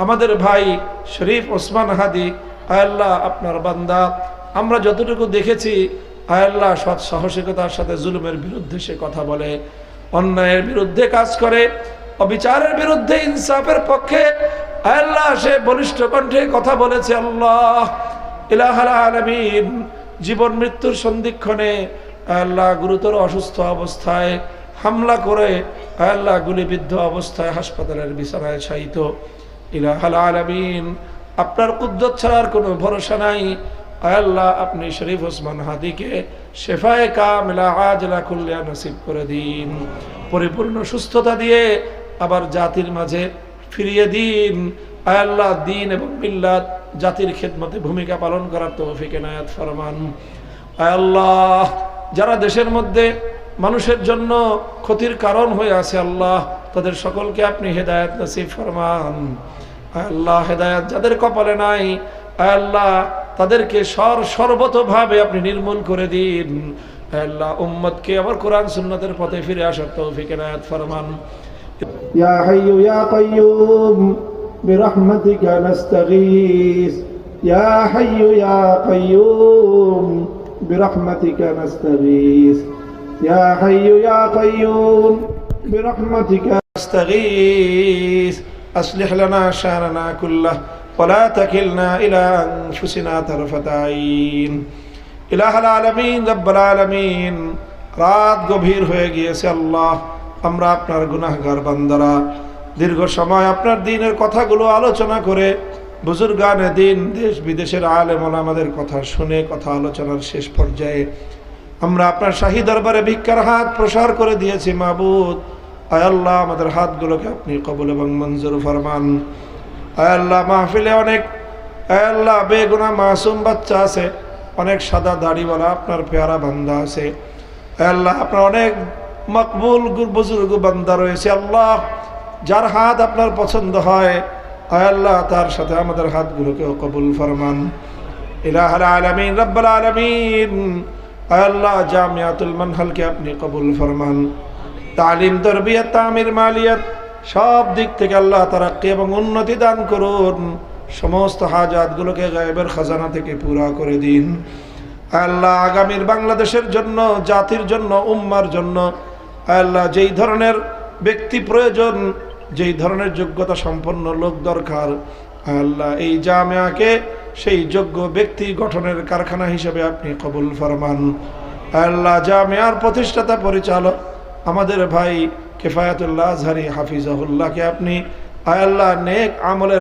আমাদের ভাই শরীফ ওসমান হাদি, আয় আল্লাহ আপনার বান্দা, আমরা যতটুকু দেখেছি আয় আল্লাহ সৎ সাহসিকতার সাথে জুলুমের বিরুদ্ধে সে কথা বলে, অন্যায়ের বিরুদ্ধে কাজ করে, অবিচারের বিরুদ্ধে ইনসাফের পক্ষে আয় আল্লাহ সে বলিষ্ঠ কণ্ঠে কথা বলেছে। আল্লাহ ইলাহাল আলামিন, জীবন মৃত্যুর সন্ধিক্ষণে আয় আল্লাহ গুরুতর অসুস্থ অবস্থায় হামলা করে আয় আল্লাহ গুলিবিদ্ধ অবস্থায় হাসপাতালের বিছানায় শায়িত। ইলাহাল আলামিন, আপনার কুদরত ছাড়ার কোনো ভরসা নাই। আয় আল্লাহ আপনি শরীফ ওসমান হাদিকে শেফায়ে কামিলা আজলা কুল্লিয়া নসিব করে দিন, পরিপূর্ণ সুস্থতা দিয়ে আবার জাতির মাঝে ফিরিয়ে দিন। আয় আল্লাহ দ্বীন এবং মিল্লাত জাতির খেদমতে ভূমিকা পালন করার তৌফিক এনায়েত ফরমান। আয় আল্লাহ যারা দেশের মধ্যে মানুষের জন্য ক্ষতির কারণ হয়ে আছে আল্লাহ তাদের সকলকে আপনি হেদায়েত নসিব ফরমান। আয় আল্লাহ হেদায়েত যাদের কপালে নাই আয় আল্লাহ তাদেরকে সর্বতভাবে আপনি নির্মূল করে দিন। আয় আল্লাহ উম্মতকে আবার কোরআন সুন্নাতের পথে ফিরে আসার তৌফিক এনায়েত ফরমান। ইয়া হাইয়্যু ইয়া কাইয়্যুম বিরহমাতিকা নাস্তাগীস, ইয়া হাইয়্যু ইয়া কাইয়্যুম বিরহমাতিকা নাস্তাগীস, ইয়া হাইয়্যু ইয়া কাইয়্যুম বিরহমাতিকা নাস্তাগীস, আসলিহ লানা শা'নানা কুল্লাহ ওয়ালা তাকিলনা ইলা আনফুসিনা তারফাতা আইন। ইলাহাল আলামিন, রব্বুল আলামিন, রাত গভীর হয়ে গিয়েছে আল্লাহ, আমরা আপনার গুনাহগার বান্দারা দীর্ঘ সময় আপনার দ্বীনের কথাগুলো আলোচনা করে বুজুর্গানে দ্বীন দেশ বিদেশের আলেম ওলামাদের কথা শুনে কথা আলোচনার শেষ পর্যায়ে আমরা আপনার শাহী দরবারে ভিক্ষার হাত প্রসার করে দিয়েছি। মাবুদ আয় আল্লাহ আমাদের হাতগুলোকে আপনি কবুল এবং মঞ্জুর ফরমান। আয় আল্লাহ মাহফিলে অনেক আয় আল্লাহ বেগুনাহ মাসুম বাচ্চা আছে, অনেক সাদা দাড়িওয়ালা আপনার পেয়ারা বান্দা আছে। আয় আল্লাহ আপনার অনেক মকবুল বুজুর্গ বান্দা রয়েছে আল্লাহ, যার হাত আপনার পছন্দ হয় আয় আল্লাহ তার সাথে আমাদের হাতগুলোকেও কবুল ফরমান। ইলাহাল আলামিন, রব্বুল আলামিন, আয় আল্লাহ জামিয়াতুল মানহালকে আপনি কবুল ফরমান। তালিম, তরবিয়ত, তামির, মালিয়াত সব দিক থেকে আল্লাহ তারাক্কি এবং উন্নতি দান করুন। সমস্ত হাজাতগুলোকে গায়েবের খাজানা থেকে পুরা করে দিন। আল্লাহ আগামীর বাংলাদেশের জন্য, জাতির জন্য, উম্মার জন্য আল্লাহ যেই ধরনের ব্যক্তি প্রয়োজন, যেই ধরনের যোগ্যতা সম্পন্ন লোক দরকার আল্লাহ এই জামিয়াকে সেই যোগ্য ব্যক্তি গঠনের কারখানা হিসেবে আপনি কবুল ফরমান। আল্লাহ জামিয়ার প্রতিষ্ঠাতা পরিচালক আমাদের ভাই কিফায়াতুল্লাহ আজহারী হাফিজাহুল্লাহকে আপনি আল্লাহ নেক আমলের